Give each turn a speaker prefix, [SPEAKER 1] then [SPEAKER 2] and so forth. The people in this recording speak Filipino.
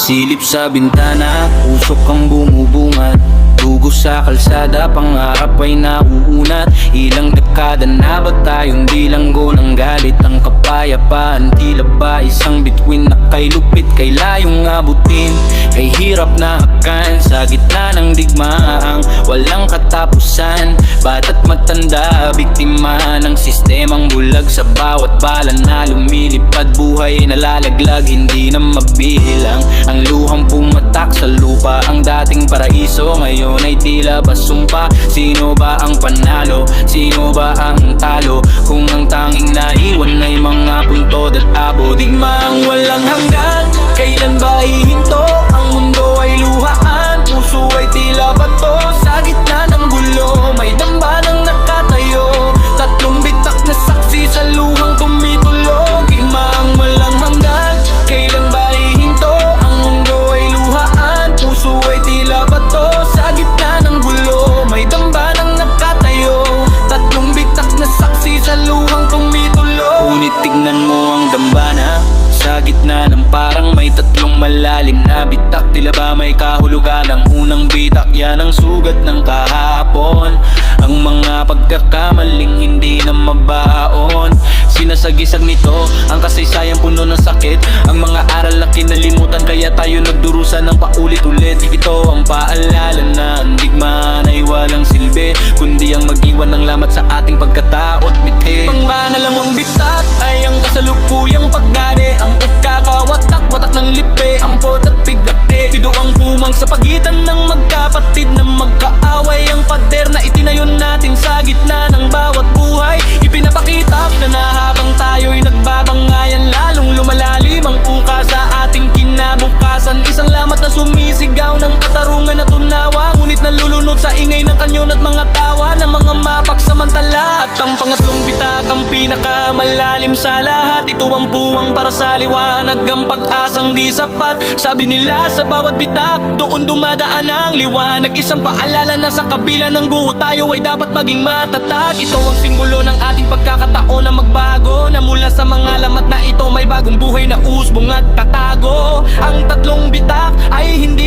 [SPEAKER 1] Silip sa bintana, usok ang bumubungat. Dugo sa kalsada, pangarap ay nauunat. Ilang dekada na ba tayong bilanggo ng galit? Ang kapayapaan, tila ba isang bituin na kay lupit, kay layong abutin, kay hirap na hakan sa gitna ng digmaang walang katapusan. Bata't matanda, biktima ng sistemang bulag. Sa bawat bala na lumilipad, buhay ay nalalaglag, hindi na mabilang. Ang luhang pumatak sa lupa, ang dating paraiso ngayon ay tila basumpa. Sino ba ang panalo? Sino ba ang talo? Kung ang tanging naiwan ay mga puntod at abo. Digmaang walang hanggan, kailan ba hihinto? Ang mundo ay luhaan, puso ay tila bato. Sa gitna ng gulo, may dambanang nakatayo. Tatlong bitak na saksi sa luhang tumitulog. Digmaang walang hanggan, kailan ba hihinto? Ang mundo ay luhaan, puso ay tila bato. Sa gitna ng gulo, may dambanang nakatayo. Tatlong bitak na saksi sa luhang tumitulog. Ngunit tignan mo ang dambana, sa gitna ng parang may tatlong malalim na bitak. Tila ba may kahulugan ang unang bitak? Yan ang sugat ng kahapon. Ang mga pagkakamaling hindi na mabaon. Sinasagisag nito ang kasaysayan puno ng sakit. Ang mga aral na kinalimutan, kaya tayo nagdurusa ng paulit-ulit. Ito ang paalala na ang digmaan ay walang silbi, kundi ang mag-iwan ng lamat sa ating pagkatao't mithi. Pangmana lang ang bitak ay ang kasalukuyang pagnani. Ang ikakawatak-watak ng lipe, ampot at bigate. Sido ang pumang sa pagitan ng magkapatid na magkaaway. Ang pader na itinayon natin sa gitna ng bawat buhay, ipinapakita na habang tayo'y nagbabangayan, lalong lumalalim ang uka sa ating kinabukasan. Isang lamat na sumisigaw ng katarungan at tunawa, ngunit nalulunod sa ingay ng kanyon at mga tawa ng mga mapagsamantala. At ang pangatlong bitak ang pinakamalalim sa lahat. Ito ang puwang para sa liwanag, ang pag-asang di sapat. Sabi nila sa bawat bitak, doon dumadaan ang liwanag. Isang paalala na sa kabila ng guho, tayo ay dapat maging matatag. Ito ang simbolo ng ating pagkakataon na magbago, na mula sa mga lamat na ito may bagong buhay na usbong at tatago. Ang tatlong bitak ay hindi